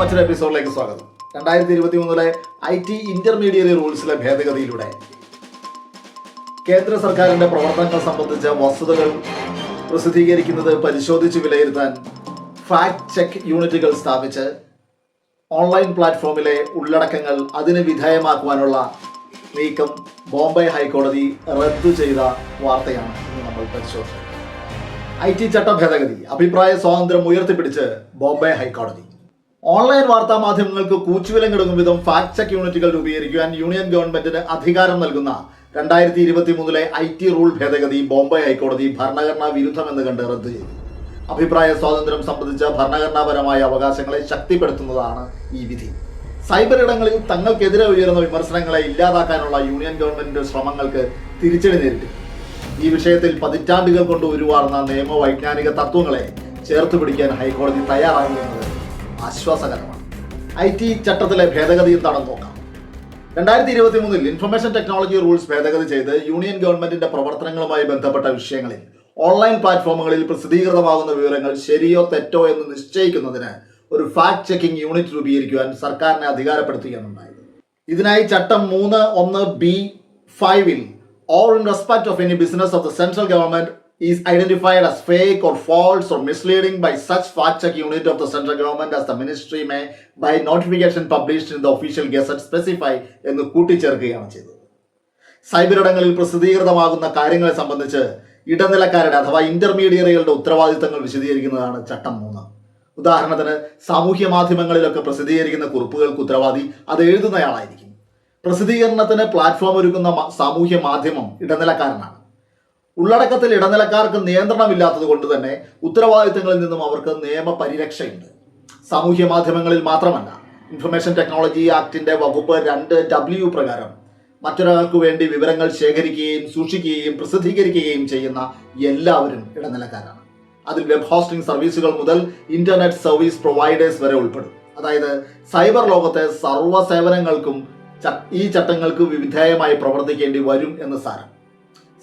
മറ്റൊരു എപ്പിസോഡിലേക്ക് സ്വാഗതം. 2023 IT ഇന്റർമീഡിയറ്റ് റൂൾസിലെ ഭേദഗതിയിലൂടെ കേന്ദ്ര സർക്കാരിന്റെ പ്രവർത്തനങ്ങൾ സംബന്ധിച്ച വസ്തുതകൾ പ്രസിദ്ധീകരിക്കുന്നത് പരിശോധിച്ച് വിലയിരുത്താൻ ഫാക്ട് ചെക്ക് യൂണിറ്റുകൾ സ്ഥാപിച്ച് ഓൺലൈൻ പ്ലാറ്റ്ഫോമിലെ ഉള്ളടക്കങ്ങൾ അതിന് വിധേയമാക്കുവാനുള്ള നീക്കം ബോംബെ ഹൈക്കോടതി റദ്ദു ചെയ്ത വാർത്തയാണ് ഇന്ന് നമ്മൾ പരിശോധിച്ചത്. IT ചട്ട ഭേദഗതി അഭിപ്രായ സ്വാതന്ത്ര്യം ഉയർത്തിപ്പിടിച്ച് ബോംബെ ഹൈക്കോടതി. ഓൺലൈൻ വാർത്താ മാധ്യമങ്ങൾക്ക് കൂച്ചുവിലം കിടങ്ങും വിധം ഫാക്ട് ചെക്ക് യൂണിറ്റുകൾ രൂപീകരിക്കുവാൻ യൂണിയൻ ഗവൺമെന്റിന് അധികാരം നൽകുന്ന 2023 IT റൂൾ ഭേദഗതി ബോംബെ ഹൈക്കോടതി ഭരണഘടനാ വിരുദ്ധമെന്ന് കണ്ട് റദ്ദു ചെയ്തു. അഭിപ്രായ സ്വാതന്ത്ര്യം സംബന്ധിച്ച ഭരണഘടനാപരമായ അവകാശങ്ങളെ ശക്തിപ്പെടുത്തുന്നതാണ് ഈ വിധി. സൈബർ ഇടങ്ങളിൽ തങ്ങൾക്കെതിരെ ഉയരുന്ന വിമർശനങ്ങളെ ഇല്ലാതാക്കാനുള്ള യൂണിയൻ ഗവൺമെന്റിന്റെ ശ്രമങ്ങൾക്ക് തിരിച്ചടി നേരിട്ടു. ഈ വിഷയത്തിൽ പതിറ്റാണ്ടുകൾ കൊണ്ട് ഉരുവാർന്ന നിയമവൈജ്ഞാനിക തത്വങ്ങളെ ചേർത്ത് പിടിക്കാൻ ഹൈക്കോടതി തയ്യാറായി എന്നത് ആശ്വാസകരമാണ്. IT ചട്ടത്തിലെ ഭേദഗതി എന്താണെന്ന് നോക്കാം. 2023 ഇൻഫർമേഷൻ ടെക്നോളജി റൂൾസ് ഭേദഗതി ചെയ്ത് യൂണിയൻ ഗവൺമെന്റിന്റെ പ്രവർത്തനങ്ങളുമായി ബന്ധപ്പെട്ട വിഷയങ്ങളിൽ ഓൺലൈൻ പ്ലാറ്റ്ഫോമുകളിൽ പ്രസിദ്ധീകൃതമാകുന്ന വിവരങ്ങൾ ശരിയോ തെറ്റോ എന്ന് നിശ്ചയിക്കുന്നതിന് ഒരു ഫാക്ട് ചെക്കിംഗ് യൂണിറ്റ് രൂപീകരിക്കുവാൻ സർക്കാരിനെ അധികാരപ്പെടുത്തുകയാണ് ഉണ്ടായത്. ഇതിനായി ചട്ടം 3(1)(b)(5) or in respect of any business of the central government is identified as fake or false or misleading by such fact check unit of the central government as the ministry may by notification published in the official gazette specify എന്ന് കൂട്ടിച്ചേർക്കുകയാണ് ചെയ്തത്. Cyber ഇടങ്ങളിൽ പ്രസിദ്ധീകൃതമാകുന്ന കാര്യങ്ങളെ സംബന്ധിച്ച് ഇടനിലക്കാരുടെ അഥവാ ഇന്റർമീഡിയറികളുടെ ഉത്തരവാദിത്തങ്ങൾ വിശദീകരിക്കുന്നതാണ് ചട്ടം 3. ഉദാഹരണത്തിന് സാമൂഹ്യ മാധ്യമങ്ങളിലൊക്കെ പ്രസിദ്ധീകരിക്കുന്ന കുറിപ്പുകൾക്ക് ഉത്തരവാദി അത് എഴുതുന്നയാളായിരിക്കും. പ്രസിദ്ധീകരണത്തിന് പ്ലാറ്റ്ഫോം ഒരുക്കുന്ന സാമൂഹ്യ മാധ്യമം ഇടനിലക്കാരനാണ്. ഉള്ളടക്കത്തിൽ ഇടനിലക്കാർക്ക് നിയന്ത്രണമില്ലാത്തത് കൊണ്ട് തന്നെ ഉത്തരവാദിത്തങ്ങളിൽ നിന്നും അവർക്ക് നിയമപരിരക്ഷയുണ്ട്. സാമൂഹ്യ മാധ്യമങ്ങളിൽ മാത്രമല്ല, ഇൻഫർമേഷൻ ടെക്നോളജി ആക്ടിന്റെ വകുപ്പ് 2W പ്രകാരം മറ്റൊരാൾക്ക് വേണ്ടി വിവരങ്ങൾ ശേഖരിക്കുകയും സൂക്ഷിക്കുകയും പ്രസിദ്ധീകരിക്കുകയും ചെയ്യുന്ന എല്ലാവരും ഇടനിലക്കാരാണ്. അതിൽ വെബ് ഹോസ്റ്റിംഗ് സർവീസുകൾ മുതൽ ഇന്റർനെറ്റ് സർവീസ് പ്രൊവൈഡേഴ്സ് വരെ ഉൾപ്പെടും. അതായത് സൈബർ ലോകത്തെ സർവ്വ സേവനങ്ങൾക്കും ഈ ചട്ടങ്ങൾക്ക് വിധേയമായി പ്രവർത്തിക്കേണ്ടി വരും എന്ന് സാരം.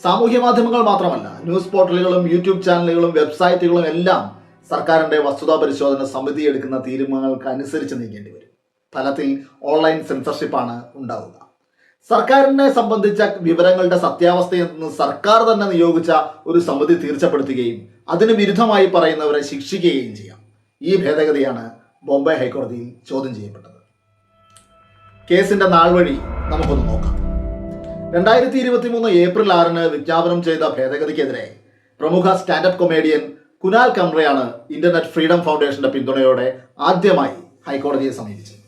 സാമൂഹ്യ മാധ്യമങ്ങൾ മാത്രമല്ല, ന്യൂസ് പോർട്ടലുകളും യൂട്യൂബ് ചാനലുകളും വെബ്സൈറ്റുകളും എല്ലാം സർക്കാരിന്റെ വസ്തുതാ പരിശോധന സമിതി എടുക്കുന്ന തീരുമാനങ്ങൾക്ക് അനുസരിച്ച് നീക്കേണ്ടി വരും. ഫലത്തിൽ ഓൺലൈൻ സെൻസർഷിപ്പാണ് ഉണ്ടാവുക. സർക്കാരിനെ സംബന്ധിച്ച വിവരങ്ങളുടെ സത്യാവസ്ഥയെന്ന് സർക്കാർ തന്നെ നിയോഗിച്ച ഒരു സമിതി തീർച്ചപ്പെടുത്തുകയും അതിന് വിരുദ്ധമായി പറയുന്നവരെ ശിക്ഷിക്കുകയും ചെയ്യാം. ഈ ഭേദഗതിയാണ് ബോംബെ ഹൈക്കോടതിയിൽ ചോദ്യം ചെയ്യപ്പെട്ടത്. കേസിന്റെ നാൾവഴി നമുക്കൊന്ന് നോക്കാം. 2023 ഏപ്രിൽ 6 വിജ്ഞാപനം ചെയ്ത ഭേദഗതിക്കെതിരെ പ്രമുഖ സ്റ്റാൻഡപ്പ് കൊമേഡിയൻ കുനാൽ കംറയാണ് ഇന്റർനെറ്റ് ഫ്രീഡം ഫൗണ്ടേഷന്റെ പിന്തുണയോടെ ആദ്യമായി ഹൈക്കോടതിയെ സമീപിച്ചത്.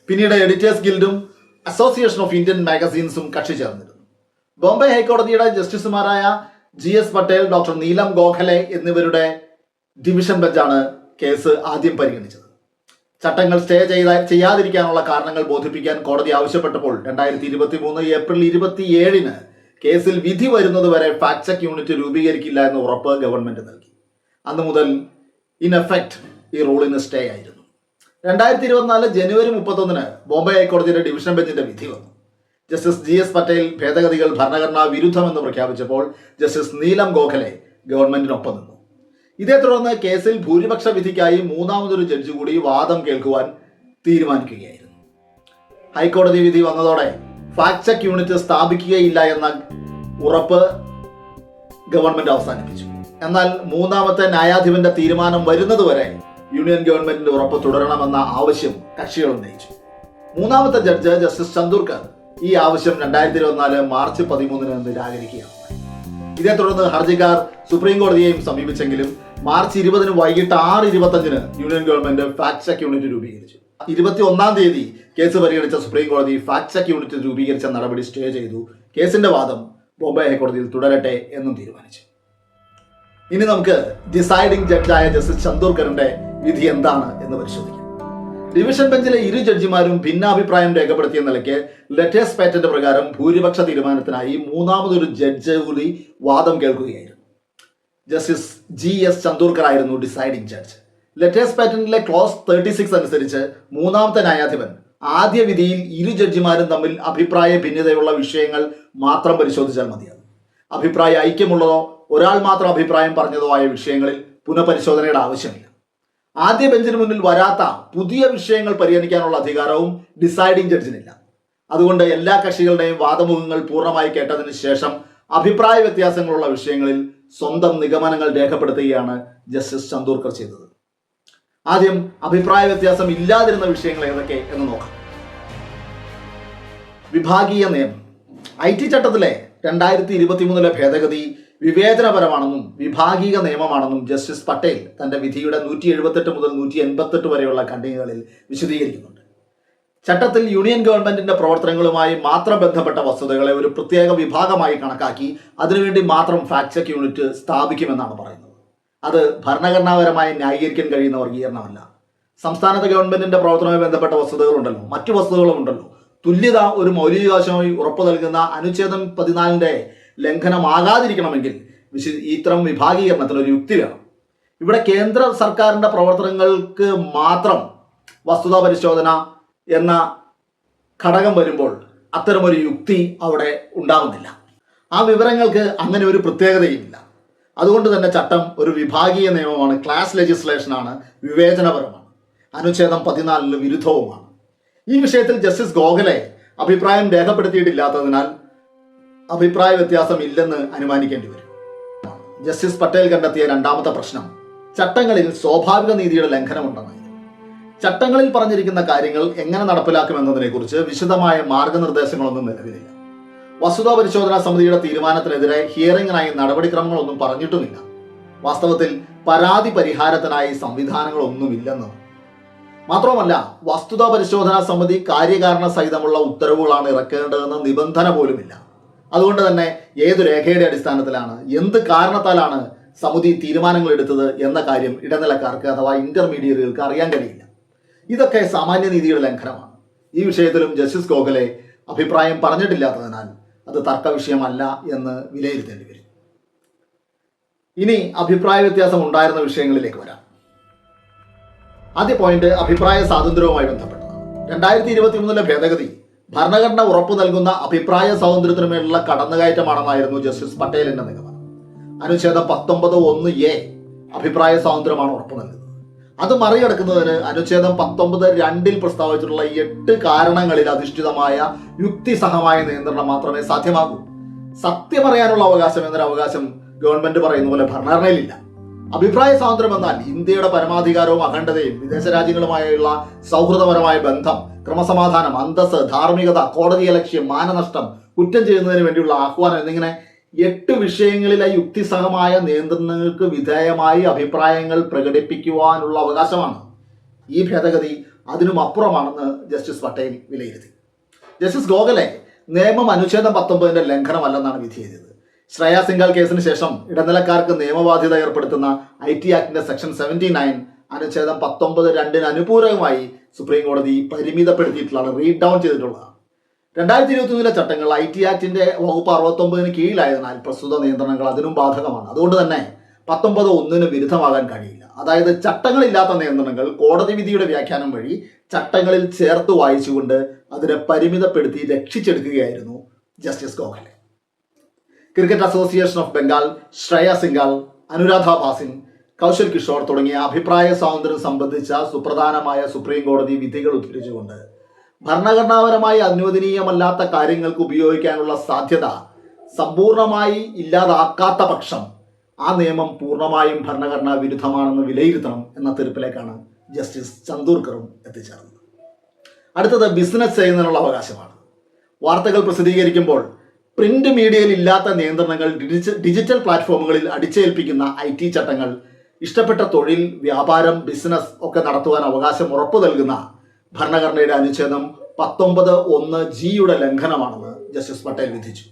പിന്നീട് എഡിറ്റേഴ്സ് ഗിൽഡും അസോസിയേഷൻ ഓഫ് ഇന്ത്യൻ മാഗസീൻസും കക്ഷി ചേർന്നിരുന്നു. ബോംബെ ഹൈക്കോടതിയുടെ ജസ്റ്റിസുമാരായ GS പട്ടേൽ, ഡോക്ടർ നീലം ഗോഖലെ എന്നിവരുടെ ഡിവിഷൻ ബെഞ്ചാണ് കേസ് ആദ്യം പരിഗണിച്ചത്. ചട്ടങ്ങൾ സ്റ്റേ ചെയ്യാതിരിക്കാനുള്ള കാരണങ്ങൾ ബോധിപ്പിക്കാൻ കോടതി ആവശ്യപ്പെട്ടപ്പോൾ 2023 ഏപ്രിൽ 27 കേസിൽ വിധി വരുന്നതുവരെ ഫാക്ട് ചെക്ക് യൂണിറ്റ് രൂപീകരിക്കില്ല എന്ന ഉറപ്പ് ഗവൺമെന്റ് നൽകി. അന്ന് മുതൽ ഇൻ എഫക്ട് ഈ റൂളിന് സ്റ്റേ ആയിരുന്നു. 2024 ജനുവരി 31 ബോംബെ ഹൈക്കോടതിയുടെ ഡിവിഷൻ ബെഞ്ചിന്റെ വിധി വന്നു. ജസ്റ്റിസ് GS പട്ടേൽ ഭേദഗതികൾ ഭരണഘടനാ വിരുദ്ധമെന്ന് പ്രഖ്യാപിച്ചപ്പോൾ ജസ്റ്റിസ് നീലം ഗോഖലെ ഗവൺമെന്റിനൊപ്പം നിന്നു. ഇതേ തുടർന്ന് കേസിൽ ഭൂരിപക്ഷ വിധിക്കായി മൂന്നാമതൊരു ജഡ്ജി കൂടി വാദം കേൾക്കുവാൻ തീരുമാനിക്കുകയായിരുന്നു. ഹൈക്കോടതി വിധി വന്നതോടെ ഫാക്ട് ചെക്ക് യൂണിറ്റ് സ്ഥാപിക്കുകയില്ല എന്ന ഉറപ്പ് ഗവൺമെന്റ് അവസാനിപ്പിച്ചു. എന്നാൽ മൂന്നാമത്തെ ന്യായാധിപന്റെ തീരുമാനം വരുന്നതുവരെ യൂണിയൻ ഗവൺമെന്റിന്റെ ഉറപ്പ് തുടരണമെന്ന ആവശ്യം കക്ഷികൾ ഉന്നയിച്ചു. മൂന്നാമത്തെ ജഡ്ജ് ജസ്റ്റിസ് ചന്ദൂർക്കർ ഈ ആവശ്യം 2024 മാർച്ച് 13 നിരാകരിക്കുകയാണ്. ഇതേ തുടർന്ന് ഹർജിക്കാർ സുപ്രീം കോടതിയെയും സമീപിച്ചെങ്കിലും മാർച്ച് 20 വൈകിട്ട് 6:25 union government fact check unit രൂപീകരിച്ചു. 21 കേസ് പരിഗണിച്ച സുപ്രീം കോടതി ഫാക്ട് ചെക്ക് യൂണിറ്റ് രൂപീകരിച്ച നടപടി സ്റ്റേ ചെയ്തു. കേസിന്റെ വാദം ബോംബെ ഹൈക്കോടതിയിൽ തുടരട്ടെ എന്നും തീരുമാനിച്ചു. ഇനി നമുക്ക് ഡിസൈഡിംഗ് ജഡ്ജായ ജസ്റ്റിസ് ചന്ദൂർക്കറിന്റെ വിധി എന്താണ് എന്ന് പരിശോധിക്കാം. ഡിവിഷൻ ബെഞ്ചിലെ ഇരു ജഡ്ജിമാരും ഭിന്നാഭിപ്രായം രേഖപ്പെടുത്തിയ നിലയ്ക്ക് ലെറ്റേഴ്സ് പാറ്റന്റ് പ്രകാരം ഭൂരിപക്ഷ തീരുമാനത്തിനായി മൂന്നാമതൊരു ജഡ്ജ് കൂടി വാദം കേൾക്കുകയായിരുന്നു. ജസ്റ്റിസ് GS ചന്ദൂർക്കർ ആയിരുന്നു ഡിസൈഡിംഗ് ജഡ്ജ്. ലെറ്റേഴ്സ് പാറ്റന്റിലെ ക്ലോസ് 36 അനുസരിച്ച് മൂന്നാമത്തെ ന്യായാധിപൻ ആദ്യ വിധിയിൽ ഇരു ജഡ്ജിമാരും തമ്മിൽ അഭിപ്രായ ഭിന്നതയുള്ള വിഷയങ്ങൾ മാത്രം പരിശോധിച്ചാൽ മതിയാകും. അഭിപ്രായ ഐക്യമുള്ളതോ ഒരാൾ മാത്രം അഭിപ്രായം പറഞ്ഞതോ ആയ വിഷയങ്ങളിൽ പുനഃപരിശോധനയുടെ ആവശ്യമില്ല. ആദ്യ ബെഞ്ചിന് മുന്നിൽ വരാത്ത പുതിയ വിഷയങ്ങൾ പരിഗണിക്കാനുള്ള അധികാരവും ഡിസൈഡിംഗ് ജഡ്ജിനില്ല. അതുകൊണ്ട് എല്ലാ കക്ഷികളുടെയും വാദമുഖങ്ങൾ പൂർണ്ണമായി കേട്ടതിന് ശേഷം അഭിപ്രായ വ്യത്യാസങ്ങളുള്ള വിഷയങ്ങളിൽ സ്വന്തം നിഗമനങ്ങൾ രേഖപ്പെടുത്തുകയാണ് ജസ്റ്റിസ് ചന്ദോർക്കർ ചെയ്തത്. ആദ്യം അഭിപ്രായ വ്യത്യാസം ഇല്ലാതിരുന്ന വിഷയങ്ങൾ ഏതൊക്കെ എന്ന് നോക്കാം. വിഭാഗീയ നിയമം. IT ചട്ടത്തിലെ 2023 ഭേദഗതി വിവേചനപരമാണെന്നും വിഭാഗീയ നിയമമാണെന്നും ജസ്റ്റിസ് പട്ടേൽ തന്റെ വിധിയുടെ 178 മുതൽ 188 വരെയുള്ള ഖണ്ഡികകളിൽ വിശദീകരിക്കുന്നുണ്ട്. ചട്ടത്തിൽ യൂണിയൻ ഗവൺമെന്റിന്റെ പ്രവർത്തനങ്ങളുമായി മാത്രം ബന്ധപ്പെട്ട വസ്തുതകളെ ഒരു പ്രത്യേക വിഭാഗമായി കണക്കാക്കി അതിനുവേണ്ടി മാത്രം ഫാക്ട് ചെക്ക് യൂണിറ്റ് സ്ഥാപിക്കുമെന്നാണ് പറയുന്നത്. അത് ഭരണഘടനാപരമായി ന്യായീകരിക്കാൻ കഴിയുന്ന വർഗീകരണമല്ല. സംസ്ഥാനത്തെ ഗവൺമെന്റിന്റെ പ്രവർത്തനവുമായി ബന്ധപ്പെട്ട വസ്തുതകളുണ്ടല്ലോ, മറ്റു വസ്തുതകളും ഉണ്ടല്ലോ. തുല്യത ഒരു മൗലികാവകാശമായി ഉറപ്പു നൽകുന്ന അനുച്ഛേദം 14 ലംഘനമാകാതിരിക്കണമെങ്കിൽ ഇത്തരം വിഭാഗീകരണത്തിന് ഒരു യുക്തി വേണം. ഇവിടെ കേന്ദ്ര സർക്കാരിന്റെ പ്രവർത്തനങ്ങൾക്ക് മാത്രം വസ്തുതാ പരിശോധന എന്ന ഘടകം വരുമ്പോൾ അത്തരമൊരു യുക്തി അവിടെ ഉണ്ടാകുന്നില്ല. ആ വിവരങ്ങൾക്ക് അങ്ങനെ ഒരു പ്രത്യേകതയുമില്ല. അതുകൊണ്ട് തന്നെ ചട്ടം ഒരു വിഭാഗീയ നിയമമാണ്, ക്ലാസ് ലെജിസ്ലേഷനാണ്, വിവേചനപരമാണ്, അനുച്ഛേദം 14 വിരുദ്ധവുമാണ്. ഈ വിഷയത്തിൽ ജസ്റ്റിസ് ഗോഖലെ അഭിപ്രായം രേഖപ്പെടുത്തിയിട്ടില്ലാത്തതിനാൽ അഭിപ്രായ വ്യത്യാസം ഇല്ലെന്ന് അനുമാനിക്കേണ്ടി വരും. ജസ്റ്റിസ് പട്ടേൽ കണ്ടെത്തിയ രണ്ടാമത്തെ പ്രശ്നം ചട്ടങ്ങളിൽ സ്വാഭാവിക നീതിയുടെ ലംഘനമുണ്ടെന്നായിരുന്നു. ചട്ടങ്ങളിൽ പറഞ്ഞിരിക്കുന്ന കാര്യങ്ങൾ എങ്ങനെ നടപ്പിലാക്കുമെന്നതിനെക്കുറിച്ച് വിശദമായ മാർഗനിർദ്ദേശങ്ങളൊന്നും നിലവിലില്ല. വസ്തുതാ പരിശോധനാ സമിതിയുടെ തീരുമാനത്തിനെതിരെ ഹിയറിംഗിനായി നടപടിക്രമങ്ങളൊന്നും പറഞ്ഞിട്ടുമില്ല. വാസ്തവത്തിൽ പരാതി പരിഹാരത്തിനായി സംവിധാനങ്ങളൊന്നുമില്ലെന്ന്. മാത്രവുമല്ല, വസ്തുതാ പരിശോധനാ സമിതി കാര്യകാരണ സഹിതമുള്ള ഉത്തരവുകളാണ് ഇറക്കേണ്ടതെന്ന് നിബന്ധന പോലുമില്ല. അതുകൊണ്ട് തന്നെ ഏതു രേഖയുടെ അടിസ്ഥാനത്തിലാണ്, എന്ത് കാരണത്താലാണ് സമിതി തീരുമാനങ്ങൾ എടുത്തത് എന്ന കാര്യം ഇടനിലക്കാർക്ക് അഥവാ ഇന്റർമീഡിയറ്റുകൾക്ക് അറിയാൻ കഴിയില്ല. ഇതൊക്കെ സാമാന്യ നീതിയുടെ ലംഘനമാണ്. ഈ വിഷയത്തിലും ജസ്റ്റിസ് ഗോഖലെ അഭിപ്രായം പറഞ്ഞിട്ടില്ലാത്തതിനാൽ അത് തർക്ക വിഷയമല്ല എന്ന് വിലയിരുത്തേണ്ടി വരും. ഇനി അഭിപ്രായ വ്യത്യാസം ഉണ്ടായിരുന്ന വിഷയങ്ങളിലേക്ക് വരാം. ആദ്യ പോയിന്റ് അഭിപ്രായ സ്വാതന്ത്ര്യവുമായി ബന്ധപ്പെട്ടതാണ്. 2023 ഭേദഗതി ഭരണഘടന ഉറപ്പു നൽകുന്ന അഭിപ്രായ സ്വാതന്ത്ര്യത്തിനുമേലുള്ള കടന്നുകയറ്റമാണെന്നായിരുന്നു ജസ്റ്റിസ് പട്ടേലിന്റെ നിഗമനം. അനുച്ഛേദം 19(1)(a) അഭിപ്രായ സ്വാതന്ത്ര്യമാണ് ഉറപ്പു നൽകുന്നത്. അത് മറികടക്കുന്നതിന് അനുച്ഛേദം 19(2) പ്രസ്താവിച്ചിട്ടുള്ള 8 കാരണങ്ങളിൽ അധിഷ്ഠിതമായ യുക്തിസഹമായ നിയന്ത്രണം മാത്രമേ സാധ്യമാകൂ. സത്യം അറിയാനുള്ള അവകാശം എന്നൊരു അവകാശം ഗവൺമെന്റ് പറയുന്ന പോലെ ഭരണഘടനയിലില്ല. അഭിപ്രായ സ്വാതന്ത്ര്യം എന്നാൽ ഇന്ത്യയുടെ പരമാധികാരവും അഖണ്ഡതയും, വിദേശ രാജ്യങ്ങളുമായുള്ള സൗഹൃദപരമായ ബന്ധം, ക്രമസമാധാനം, അന്തസ്സ്, ധാർമ്മികത, കോടതിയലക്ഷ്യം, മാനനഷ്ടം, കുറ്റം ചെയ്യുന്നതിന് വേണ്ടിയുള്ള ആഹ്വാനം എന്നിങ്ങനെ 8 വിഷയങ്ങളിലെ യുക്തിസഹമായ നിയന്ത്രണങ്ങൾക്ക് വിധേയമായി അഭിപ്രായങ്ങൾ പ്രകടിപ്പിക്കുവാനുള്ള അവകാശമാണ്. ഈ ഭേദഗതി അതിനും അപ്പുറമാണെന്ന് ജസ്റ്റിസ് പട്ടേൽ വിലയിരുത്തി. ജസ്റ്റിസ് ഗോഖലെ നിയമം അനുച്ഛേദം 19 ലംഘനമല്ലെന്നാണ് വിധി എഴുതിയത്. ശ്രേയ സിംഗാൾ കേസിന് ശേഷം ഇടനിലക്കാർക്ക് നിയമബാധ്യത ഏർപ്പെടുത്തുന്ന IT ആക്ടിന്റെ സെക്ഷൻ 79 അനുച്ഛേദം 19(2) അനുപൂരകമായി സുപ്രീം കോടതി പരിമിതപ്പെടുത്തിയിട്ടുള്ളതാണ്, റീഡ് ഡൗൺ ചെയ്തിട്ടുള്ളതാണ്. 2023 ചട്ടങ്ങൾ IT ആക്ടിന്റെ വകുപ്പ് 69 കീഴിലായതിനാൽ പ്രസ്തുത നിയന്ത്രണങ്ങൾ അതിനും ബാധകമാണ്. അതുകൊണ്ട് തന്നെ 19(1) വിരുദ്ധമാകാൻ കഴിയില്ല. അതായത് ചട്ടങ്ങളില്ലാത്ത നിയന്ത്രണങ്ങൾ കോടതി വിധിയുടെ വ്യാഖ്യാനം വഴി ചട്ടങ്ങളിൽ ചേർത്ത് വായിച്ചുകൊണ്ട് അതിനെ പരിമിതപ്പെടുത്തി രക്ഷിച്ചെടുക്കുകയായിരുന്നു justice Gokhale. Cricket association of Bengal, Shreya Singhal, Anuradha Bhasin, Kaushal Kishore തുടങ്ങിയ അഭിപ്രായ സ്വാതന്ത്ര്യം സംബന്ധിച്ച സുപ്രധാനമായ സുപ്രീം കോടതി വിധികൾ ഉദ്ധരിച്ചുകൊണ്ട് ഭരണഘടനാപരമായി അനുവദനീയമല്ലാത്ത കാര്യങ്ങൾക്ക് ഉപയോഗിക്കാനുള്ള സാധ്യത സമ്പൂർണമായി ഇല്ലാതാക്കാത്ത പക്ഷം ആ നിയമം പൂർണ്ണമായും ഭരണഘടനാ വിരുദ്ധമാണെന്ന് വിലയിരുത്തണം എന്ന തീർപ്പിലേക്കാണ് ജസ്റ്റിസ് ചന്ദോർക്കറും എത്തിച്ചേർന്നത്. അടുത്തത് ബിസിനസ് ചെയ്യുന്നതിനുള്ള അവകാശമാണ്. വാർത്തകൾ പ്രസിദ്ധീകരിക്കുമ്പോൾ പ്രിന്റ് മീഡിയയിൽ ഇല്ലാത്ത നിയന്ത്രണങ്ങൾ ഡിജിറ്റൽ പ്ലാറ്റ്ഫോമുകളിൽ അടിച്ചേൽപ്പിക്കുന്ന IT ചട്ടങ്ങൾ ഇഷ്ടപ്പെട്ട തൊഴിൽ, വ്യാപാരം, ബിസിനസ് ഒക്കെ നടത്തുവാൻ അവകാശം ഉറപ്പു നൽകുന്ന ഭരണഘടനയുടെ അനുച്ഛേദം 19(1)(g) ലംഘനമാണെന്ന് ജസ്റ്റിസ് പട്ടേൽ വിധിച്ചു.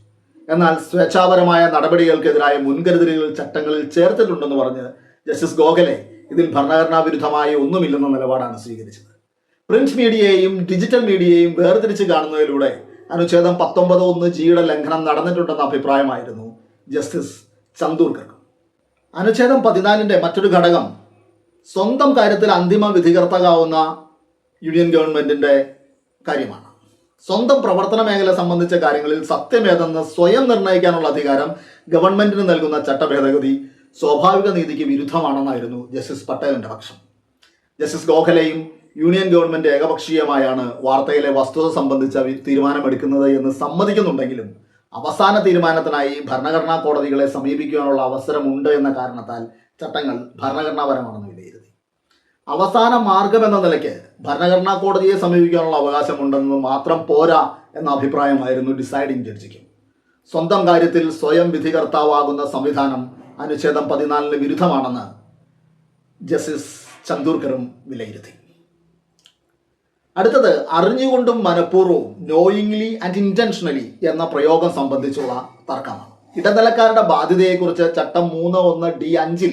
എന്നാൽ സ്വേച്ഛാപരമായ നടപടികൾക്കെതിരായ മുൻകരുതലുകൾ ചട്ടങ്ങളിൽ ചേർത്തിട്ടുണ്ടെന്ന് പറഞ്ഞ് ജസ്റ്റിസ് ഗോഖലെ ഇതിൽ ഭരണഘടനാ വിരുദ്ധമായി ഒന്നുമില്ലെന്ന നിലപാടാണ് സ്വീകരിച്ചത്. പ്രിന്റ് മീഡിയയെയും ഡിജിറ്റൽ മീഡിയയെയും വേർതിരിച്ച് കാണുന്നതിലൂടെ അനുച്ഛേദം 19(1)(g) ലംഘനം നടന്നിട്ടുണ്ടെന്ന അഭിപ്രായമായിരുന്നു ജസ്റ്റിസ് ചന്ദോർക്കർക്ക്. അനുച്ഛേദം 14 മറ്റൊരു ഘടകം സ്വന്തം കാര്യത്തിൽ അന്തിമ വിധികർത്താകാവുന്ന യൂണിയൻ ഗവൺമെന്റിന്റെ കാര്യമാണ്. സ്വന്തം പ്രവർത്തന മേഖല സംബന്ധിച്ച കാര്യങ്ങളിൽ സത്യമേതെന്ന് സ്വയം നിർണ്ണയിക്കാനുള്ള അധികാരം ഗവൺമെന്റിന് നൽകുന്ന ചട്ടഭേദഗതി സ്വാഭാവിക നീതിക്ക് വിരുദ്ധമാണെന്നായിരുന്നു ജസ്റ്റിസ് പട്ടേലിന്റെ പക്ഷം. ജസ്റ്റിസ് ഗോഖലെയും യൂണിയൻ ഗവൺമെന്റ് ഏകപക്ഷീയമായാണ് വാർത്തയിലെ വസ്തുത സംബന്ധിച്ച തീരുമാനമെടുക്കുന്നത് എന്ന് സമ്മതിക്കുന്നുണ്ടെങ്കിലും അവസാന തീരുമാനത്തിനായി ഭരണഘടനാ കോടതികളെ സമീപിക്കുവാനുള്ള അവസരമുണ്ട് എന്ന കാരണത്താൽ ചട്ടങ്ങൾ ഭരണഘടനാപരമാണെന്ന് വിലയിരുത്തി. അവസാന മാർഗം എന്ന നിലയ്ക്ക് ഭരണഘടനാ കോടതിയെ സമീപിക്കാനുള്ള അവകാശമുണ്ടെന്ന് മാത്രം പോരാ എന്ന അഭിപ്രായമായിരുന്നു ഡിസൈഡിംഗ് ജഡ്ജിക്ക്. സ്വന്തം കാര്യത്തിൽ സ്വയം വിധികർത്താവാകുന്ന സംവിധാനം അനുച്ഛേദം 14 വിരുദ്ധമാണെന്ന് ജസ്റ്റിസ് ചന്ദൂർക്കറും വിലയിരുത്തി. അടുത്തത് അറിഞ്ഞുകൊണ്ടും മനഃപൂർവ്വവും നോയിങ്ലി ആൻഡ് ഇന്റൻഷനലി എന്ന പ്രയോഗം സംബന്ധിച്ചുള്ള തർക്കമാണ്. ഇടനിലക്കാരുടെ ബാധ്യതയെക്കുറിച്ച് ചട്ടം 3(1)(d)(5)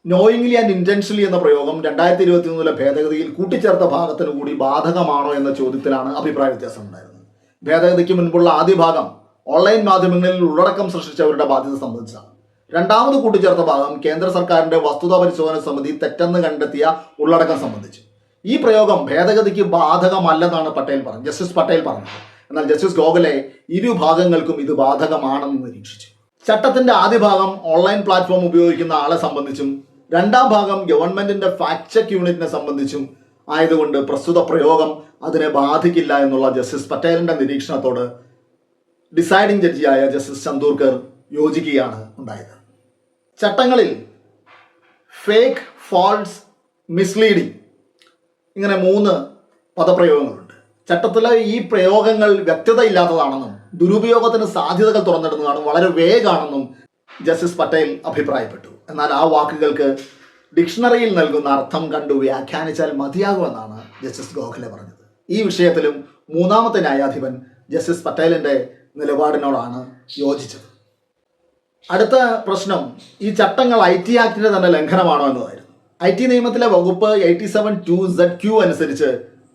നോയിങ്ലി ആൻഡ് ഇന്റൻഷനലി എന്ന പ്രയോഗം 2023 ഭേദഗതിയിൽ കൂട്ടിച്ചേർത്ത ഭാഗത്തിന് കൂടി ബാധകമാണോ എന്ന ചോദ്യത്തിലാണ് അഭിപ്രായ വ്യത്യാസം ഉണ്ടായിരുന്നത്. ഭേദഗതിക്ക് മുൻപുള്ള ആദ്യ ഭാഗം ഓൺലൈൻ മാധ്യമങ്ങളിൽ ഉള്ളടക്കം സൃഷ്ടിച്ചവരുടെ ബാധ്യത സംബന്ധിച്ചാണ്. രണ്ടാമത് കൂട്ടിച്ചേർത്ത ഭാഗം കേന്ദ്ര സർക്കാരിന്റെ വസ്തുതാ പരിശോധന സമിതി തെറ്റെന്ന് കണ്ടെത്തിയ ഉള്ളടക്കം സംബന്ധിച്ചു. ഈ പ്രയോഗം ഭേദഗതിക്ക് ബാധകമല്ലെന്നാണ് ജസ്റ്റിസ് പട്ടേൽ പറഞ്ഞത്. എന്നാൽ ജസ്റ്റിസ് ഗോഖലെ ഇരു ഭാഗങ്ങൾക്കും ഇത് ബാധകമാണെന്ന് നിരീക്ഷിച്ചു. ചട്ടത്തിന്റെ ആദ്യ ഭാഗം ഓൺലൈൻ പ്ലാറ്റ്ഫോം ഉപയോഗിക്കുന്ന ആളെ സംബന്ധിച്ചും രണ്ടാം ഭാഗം ഗവൺമെന്റിന്റെ ഫാക്ട് ചെക്ക് യൂണിറ്റിനെ സംബന്ധിച്ചും ആയതുകൊണ്ട് പ്രസ്തുത പ്രയോഗം അതിനെ ബാധിക്കില്ല എന്നുള്ള ജസ്റ്റിസ് പട്ടേലിന്റെ നിരീക്ഷണത്തോട് ഡിസൈഡിംഗ് ജഡ്ജിയായ ജസ്റ്റിസ് ചന്ദൂർക്കർ യോജിക്കുകയാണ് ഉണ്ടായത്. ചട്ടങ്ങളിൽ ഫേക്ക്, ഫാൾസ്, മിസ്ലീഡിംഗ് ഇങ്ങനെ 3 പദപ്രയോഗങ്ങളുണ്ട്. ചട്ടത്തിലെ ഈ പ്രയോഗങ്ങൾ വ്യക്തതയില്ലാത്തതാണെന്നും ദുരുപയോഗത്തിന് സാധ്യതകൾ തുറന്നിടുന്നതാണെന്നും വളരെ വേഗാണെന്നും ജസ്റ്റിസ് പട്ടേൽ അഭിപ്രായപ്പെട്ടു. എന്നാൽ ആ വാക്കുകൾക്ക് ഡിക്ഷണറിയിൽ നൽകുന്ന അർത്ഥം കണ്ടു വ്യാഖ്യാനിച്ചാൽ മതിയാകുമെന്നാണ് ജസ്റ്റിസ് ഗോഖലെ പറഞ്ഞത്. ഈ വിഷയത്തിലും മൂന്നാമത്തെ ന്യായാധിപൻ ജസ്റ്റിസ് പട്ടേലിന്റെ നിലപാടിനോടാണ് യോജിച്ചത്. അടുത്ത പ്രശ്നം ഈ ചട്ടങ്ങൾ IT ആക്ടിന്റെ തന്നെ ലംഘനമാണോ എന്നതായിരുന്നു. IT നിയമത്തിലെ വകുപ്പ് 87(2)(ZQ) അനുസരിച്ച്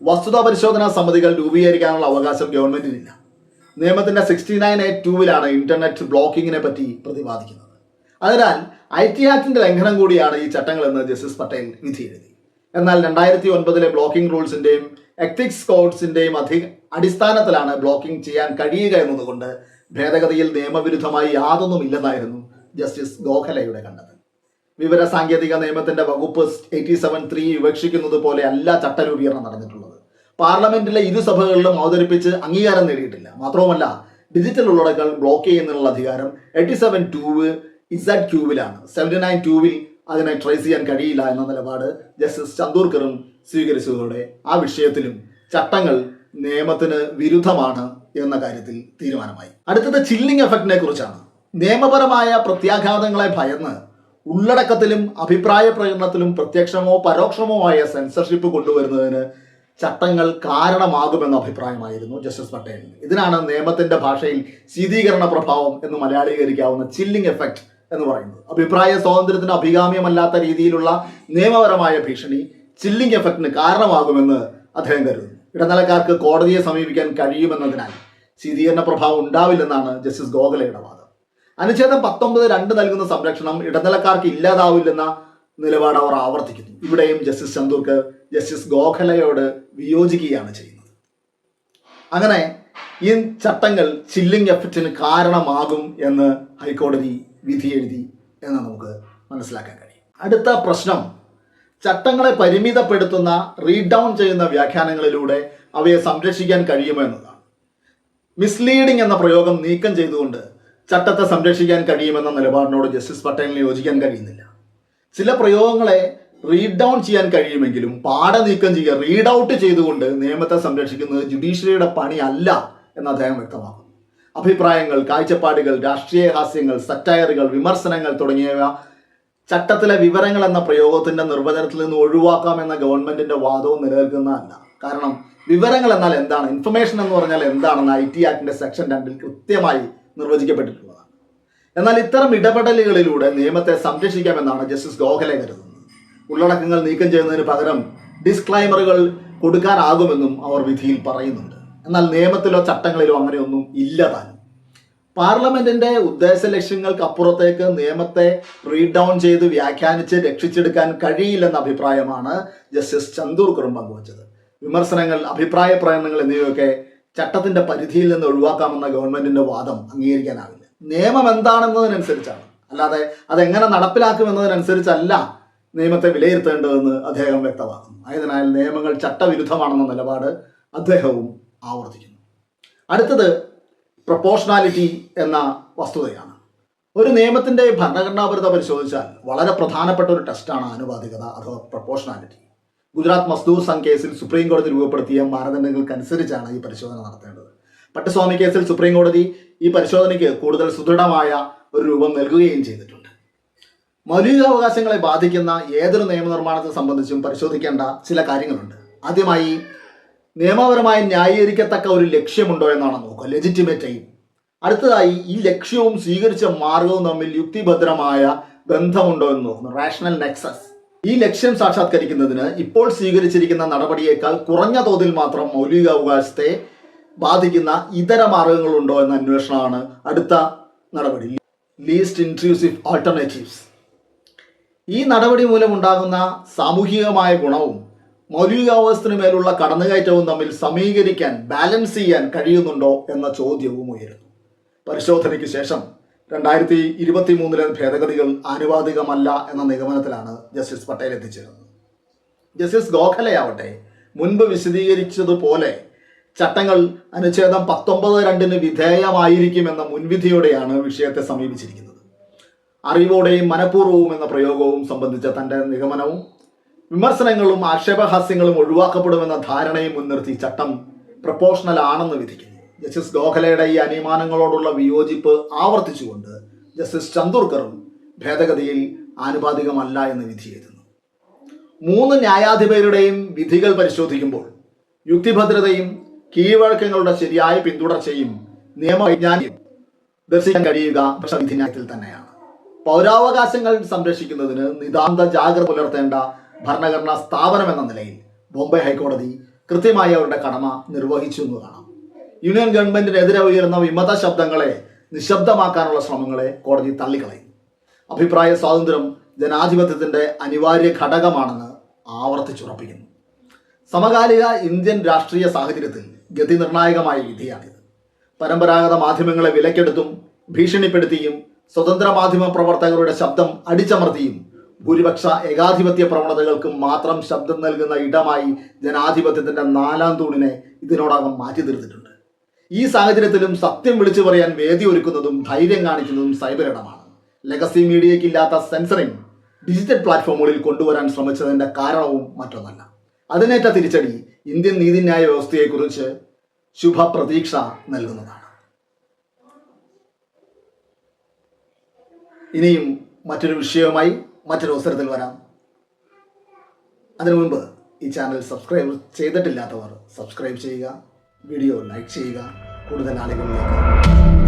വസ്തുതാ പരിശോധനാ സമിതികൾ രൂപീകരിക്കാനുള്ള അവകാശം ഗവൺമെന്റിനില്ല. നിയമത്തിന്റെ 69(2)ലാണ് ഇന്റർനെറ്റ് ബ്ലോക്കിങ്ങിനെ പറ്റി പ്രതിപാദിക്കുന്നത്. അതിനാൽ IT ആക്ടിന്റെ ലംഘനം കൂടിയാണ് ഈ ചട്ടങ്ങളെന്ന് ജസ്റ്റിസ് പട്ടേൽ വിധി എഴുതി. എന്നാൽ 2009 ബ്ലോക്കിംഗ് റൂൾസിന്റെയും എത്തിക്സ് കോഡ്സിന്റെയും അടിസ്ഥാനത്തിലാണ് ബ്ലോക്കിംഗ് ചെയ്യാൻ കഴിയുക എന്നതുകൊണ്ട് ഭേദഗതിയിൽ നിയമവിരുദ്ധമായി യാതൊന്നും ഇല്ലെന്നായിരുന്നു ജസ്റ്റിസ് ഗോഖലെയുടെ കണ്ടെത്തൽ. വിവര സാങ്കേതിക നിയമത്തിന്റെ വകുപ്പ് 87(3) വിവക്ഷിക്കുന്നത് പോലെ അല്ല ചട്ടരൂപീകരണം നടന്നിട്ടുള്ളത്. പാർലമെന്റിലെ ഇരുസഭകളിലും അവതരിപ്പിച്ച് അംഗീകാരം നേടിയിട്ടില്ല. മാത്രവുമല്ല, ഡിജിറ്റൽ ഉള്ളടക്കങ്ങൾ ബ്ലോക്ക് ചെയ്യുന്നതിനുള്ള അധികാരം 87(2)(ZQ)ലാണ്. 79(2)ൽ അതിനെ ട്രേസ് ചെയ്യാൻ കഴിയില്ല എന്ന നിലപാട് ജസ്റ്റിസ് ചന്ദൂർക്കറും സ്വീകരിച്ചതോടെ ആ വിഷയത്തിലും ചട്ടങ്ങൾ നിയമത്തിന് വിരുദ്ധമാണ് എന്ന കാര്യത്തിൽ തീരുമാനമായി. അടുത്തത് ചില്ലിംഗ് എഫക്റ്റിനെ കുറിച്ചാണ്. നിയമപരമായ പ്രത്യാഘാതങ്ങളെ ഭയന്ന് ഉള്ളടക്കത്തിലും അഭിപ്രായ പ്രകടനത്തിലും പ്രത്യക്ഷമോ പരോക്ഷമോ ആയ സെൻസർഷിപ്പ് കൊണ്ടുവരുന്നതിന് ചട്ടങ്ങൾ കാരണമാകുമെന്ന അഭിപ്രായമായിരുന്നു ജസ്റ്റിസ് പട്ടേലിന്. ഇതിനാണ് നിയമത്തിന്റെ ഭാഷയിൽ ശീതീകരണ പ്രഭാവം എന്ന് മലയാളീകരിക്കാവുന്ന ചില്ലിംഗ് എഫക്റ്റ് എന്ന് പറയുന്നത്. അഭിപ്രായ സ്വാതന്ത്ര്യത്തിന് അഭികാമ്യമല്ലാത്ത രീതിയിലുള്ള നിയമപരമായ ഭീഷണി ചില്ലിംഗ് എഫക്റ്റിന് കാരണമാകുമെന്ന് അദ്ദേഹം കരുതുന്നു. ഇടനിലക്കാർക്ക് കോടതിയെ സമീപിക്കാൻ കഴിയുമെന്നതിനാൽ ശീതീകരണ പ്രഭാവം ഉണ്ടാവില്ലെന്നാണ് ജസ്റ്റിസ് ഗോഖലെയുടെ വാദം. അനുച്ഛേദം 19(2) നൽകുന്ന സംരക്ഷണം ഇടനിലക്കാർക്ക് ഇല്ലാതാവില്ലെന്ന നിലപാട് അവർ ആവർത്തിക്കുന്നു. ഇവിടെയും ജസ്റ്റിസ് ചന്ദൂർക്കർ ജസ്റ്റിസ് ഗോഖലെയോട് വിയോജിക്കുകയാണ് ചെയ്യുന്നത്. അങ്ങനെ ഈ ചട്ടങ്ങൾ ചില്ലിംഗ് എഫക്റ്റിന് കാരണമാകും എന്ന് ഹൈക്കോടതി വിധി എഴുതി എന്ന് നമുക്ക് മനസ്സിലാക്കാൻ കഴിയും. അടുത്ത പ്രശ്നം ചട്ടങ്ങളെ പരിമിതപ്പെടുത്തുന്ന റീഡ് ഡൗൺ ചെയ്യുന്ന വ്യാഖ്യാനങ്ങളിലൂടെ അവയെ സംരക്ഷിക്കാൻ കഴിയുമോ എന്നതാണ്. മിസ്ലീഡിംഗ് എന്ന പ്രയോഗം നീക്കം ചെയ്തുകൊണ്ട് ചട്ടത്തെ സംരക്ഷിക്കാൻ കഴിയുമെന്ന നിലപാടിനോട് ജസ്റ്റിസ് പട്ടേലിന് യോജിക്കാൻ കഴിയുന്നില്ല. ചില പ്രയോഗങ്ങളെ റീഡ് ഡൗൺ ചെയ്യാൻ കഴിയുമെങ്കിലും പാടെ നീക്കം ചെയ്യുക, റീഡ് ഔട്ട് ചെയ്തുകൊണ്ട് നിയമത്തെ സംരക്ഷിക്കുന്നത് ജുഡീഷ്യറിയുടെ പണി അല്ല എന്ന് അദ്ദേഹം വ്യക്തമാക്കുന്നു. അഭിപ്രായങ്ങൾ, കാഴ്ചപ്പാടുകൾ, രാഷ്ട്രീയ ഹാസ്യങ്ങൾ, സറ്റയറുകൾ, വിമർശനങ്ങൾ തുടങ്ങിയവ ചട്ടത്തിലെ വിവരങ്ങൾ എന്ന പ്രയോഗത്തിന്റെ നിർവചനത്തിൽ നിന്ന് ഒഴിവാക്കാമെന്ന ഗവൺമെന്റിന്റെ വാദവും നിലനിൽക്കുന്നതല്ല. കാരണം വിവരങ്ങൾ എന്നാൽ എന്താണ്, ഇൻഫർമേഷൻ എന്ന് പറഞ്ഞാൽ എന്താണെന്ന് IT ആക്ടിന്റെ സെക്ഷൻ 2 കൃത്യമായി നിർവചിക്കപ്പെട്ടിട്ടുള്ളതാണ്. എന്നാൽ ഇത്തരം ഇടപെടലുകളിലൂടെ നിയമത്തെ സംരക്ഷിക്കാമെന്നാണ് ജസ്റ്റിസ് ഗോഖലെ കരുതുന്നത്. ഉള്ളടക്കങ്ങൾ നീക്കം ചെയ്യുന്നതിന് പകരം ഡിസ്ക്ലൈമറുകൾ കൊടുക്കാനാകുമെന്നും അവർ വിധിയിൽ പറയുന്നുണ്ട്. എന്നാൽ നിയമത്തിലോ ചട്ടങ്ങളിലോ അങ്ങനെയൊന്നും ഇല്ല താനും. പാർലമെന്റിന്റെ ഉദ്ദേശ ലക്ഷ്യങ്ങൾക്ക് അപ്പുറത്തേക്ക് നിയമത്തെ റീഡ് ഡൗൺ ചെയ്ത് വ്യാഖ്യാനിച്ച് രക്ഷിച്ചെടുക്കാൻ കഴിയില്ലെന്ന അഭിപ്രായമാണ് ജസ്റ്റിസ് ചന്ദൂർക്കറും പങ്കുവച്ചത്. വിമർശനങ്ങൾ, അഭിപ്രായ പ്രകടനങ്ങൾ എന്നിവയൊക്കെ ചട്ടത്തിന്റെ പരിധിയിൽ നിന്ന് ഒഴിവാക്കാമെന്ന ഗവൺമെന്റിന്റെ വാദം അംഗീകരിക്കാനാവില്ല. നിയമം എന്താണെന്നതിനനുസരിച്ചാണ്, അല്ലാതെ അതെങ്ങനെ നടപ്പിലാക്കുമെന്നതിനനുസരിച്ചല്ല നിയമത്തെ വിലയിരുത്തേണ്ടതെന്ന് അദ്ദേഹം വ്യക്തമാക്കുന്നു. ആയതിനാൽ നിയമങ്ങൾ ചട്ടവിരുദ്ധമാണെന്ന നിലപാട് അദ്ദേഹവും ആവർത്തിക്കുന്നു. അടുത്തത് പ്രൊപ്പോർഷണാലിറ്റി എന്ന വസ്തുതയാണ്. ഒരു നിയമത്തിൻ്റെ ഭരണഘടനാപരത പരിശോധിച്ചാൽ വളരെ പ്രധാനപ്പെട്ട ഒരു ടെസ്റ്റാണ് ആനുപാതികത അഥവാ പ്രൊപ്പോർഷണാലിറ്റി. ഗുജറാത്ത് മസ്ദൂർ സംഘ് കേസിൽ സുപ്രീം കോടതി രൂപപ്പെടുത്തിയ മാനദണ്ഡങ്ങൾക്കനുസരിച്ചാണ് ഈ പരിശോധന നടത്തേണ്ടത്. പട്ടസ്വാമി കേസിൽ സുപ്രീം കോടതി ഈ പരിശോധനയ്ക്ക് കൂടുതൽ സുദൃഢമായ ഒരു രൂപം നൽകുകയും ചെയ്തിട്ടുണ്ട്. മൗലികാവകാശങ്ങളെ ബാധിക്കുന്ന ഏതൊരു നിയമനിർമ്മാണത്തെ സംബന്ധിച്ചും പരിശോധിക്കേണ്ട ചില കാര്യങ്ങളുണ്ട്. ആദ്യമായി നിയമപരമായി ന്യായീകരിക്കത്തക്ക ഒരു ലക്ഷ്യമുണ്ടോ എന്നാണ് നോക്കുക, ലെജിറ്റിമേറ്റ് എയിം. അടുത്തതായി ഈ ലക്ഷ്യവും സ്വീകരിച്ച മാർഗവും തമ്മിൽ യുക്തിഭദ്രമായ ബന്ധമുണ്ടോ എന്ന് നോക്കുന്നു, റാഷണൽ നെക്സസ്. ഈ ലക്ഷ്യം സാക്ഷാത്കരിക്കുന്നതിന് ഇപ്പോൾ സ്വീകരിച്ചിരിക്കുന്ന നടപടിയേക്കാൾ കുറഞ്ഞ തോതിൽ മാത്രം മൗലികാവകാശത്തെ ബാധിക്കുന്ന ഇതര മാർഗങ്ങളുണ്ടോ എന്ന അന്വേഷണമാണ് അടുത്ത നടപടി, ലീസ്റ്റ് ഇൻട്രൂസീവ് ആൾട്ടർനേറ്റീവ്സ്. ഈ നടപടി മൂലമുണ്ടാകുന്ന സാമൂഹികമായ ഗുണവും മൗലികാവകാശത്തിന് മേലുള്ള കടന്നുകയറ്റവും തമ്മിൽ സമീകരിക്കാൻ, ബാലൻസ് ചെയ്യാൻ കഴിയുന്നുണ്ടോ എന്ന ചോദ്യവും ഉയരുന്നു. പരിശോധനയ്ക്ക് ശേഷം 2023 ഭേദഗതികൾ ആനുപാതികമല്ല എന്ന നിഗമനത്തിലാണ് ജസ്റ്റിസ് പട്ടേൽ എത്തിച്ചേരുന്നത്. ജസ്റ്റിസ് ഗോഖലെയാവട്ടെ മുൻപ് വിശദീകരിച്ചതുപോലെ ചട്ടങ്ങൾ അനുച്ഛേദം 19(2) വിധേയമായിരിക്കുമെന്ന മുൻവിധിയോടെയാണ് വിഷയത്തെ സമീപിച്ചിരിക്കുന്നത്. അറിവോടെയും മനഃപൂർവ്വവും എന്ന പ്രയോഗവും സംബന്ധിച്ച തൻ്റെ നിഗമനവും വിമർശനങ്ങളും ആക്ഷേപഹാസ്യങ്ങളും ഒഴിവാക്കപ്പെടുമെന്ന ധാരണയും മുൻനിർത്തി ചട്ടം പ്രൊപ്പോർഷണൽ ആണെന്ന് വിധിക്കുന്നു. ജസ്റ്റിസ് ഗോഖലെയുടെ ഈ അനുമാനങ്ങളോടുള്ള വിയോജിപ്പ് ആവർത്തിച്ചുകൊണ്ട് ജസ്റ്റിസ് ചന്ദോർക്കറും ഭേദഗതിയിൽ ആനുപാതികമല്ല എന്ന് വിധി എഴുതുന്നു. 3 ന്യായാധിപരുടെയും വിധികൾ പരിശോധിക്കുമ്പോൾ യുക്തിഭദ്രതയും കീഴ്വഴക്കങ്ങളുടെ ശരിയായ പിന്തുടർച്ചയും നിയമവൈജ്ഞാനിയും ദർശിക്കാൻ കഴിയുക വിധിന്യായത്തിൽ തന്നെയാണ്. പൗരാവകാശങ്ങൾ സംരക്ഷിക്കുന്നതിന് നിതാന്ത ജാഗ്രത പുലർത്തേണ്ട ഭരണഘടനാ സ്ഥാപനം എന്ന നിലയിൽ ബോംബെ ഹൈക്കോടതി കൃത്യമായി അവരുടെ കടമ നിർവഹിച്ചു എന്ന് കാണാം. യൂണിയൻ ഗവൺമെന്റിനെതിരെ ഉയരുന്ന വിമത ശബ്ദങ്ങളെ നിശബ്ദമാക്കാനുള്ള ശ്രമങ്ങളെ കോടതി തള്ളിക്കളയും. അഭിപ്രായ സ്വാതന്ത്ര്യം ജനാധിപത്യത്തിന്റെ അനിവാര്യ ഘടകമാണെന്ന് ആവർത്തിച്ചുറപ്പിക്കുന്നു. സമകാലിക ഇന്ത്യൻ രാഷ്ട്രീയ സാഹചര്യത്തിൽ ഗതി നിർണായകമായ വിധിയാണിത്. പരമ്പരാഗത മാധ്യമങ്ങളെ വിലക്കെടുത്തും ഭീഷണിപ്പെടുത്തിയും സ്വതന്ത്ര മാധ്യമ പ്രവർത്തകരുടെ ശബ്ദം അടിച്ചമർത്തിയും ഭൂരിപക്ഷ ഏകാധിപത്യ പ്രവണതകൾക്ക് മാത്രം ശബ്ദം നൽകുന്ന ഇടമായി ജനാധിപത്യത്തിന്റെ 4ാം തൂണിനെ ഇതിനോടകം മാറ്റി തീർത്തിട്ടുണ്ട്. ഈ സാഹചര്യത്തിലും സത്യം വിളിച്ചു പറയാൻ വേദി ഒരുക്കുന്നതും ധൈര്യം കാണിക്കുന്നതും സൈബർ ഇടമാണ്. ലെഗസി മീഡിയയ്ക്ക് ഇല്ലാത്ത സെൻസറിങ് ഡിജിറ്റൽ പ്ലാറ്റ്ഫോമുകളിൽ കൊണ്ടുവരാൻ ശ്രമിച്ചതിന്റെ കാരണവും മറ്റൊന്നല്ല. അതിനേറ്റ തിരിച്ചടി ഇന്ത്യൻ നീതിന്യായ വ്യവസ്ഥയെക്കുറിച്ച് ശുഭപ്രതീക്ഷ നൽകുന്നതാണ്. ഇനിയും മറ്റൊരു വിഷയവുമായി മറ്റൊരു അവസരത്തിൽ വരാം. അതിനു മുൻപ് ഈ ചാനൽ സബ്സ്ക്രൈബ് ചെയ്തിട്ടില്ലാത്തവർ സബ്സ്ക്രൈബ് ചെയ്യുക, വീഡിയോ ലൈക്ക് ചെയ്യുക, കൂടുതൽ ആളുകളിലേക്ക്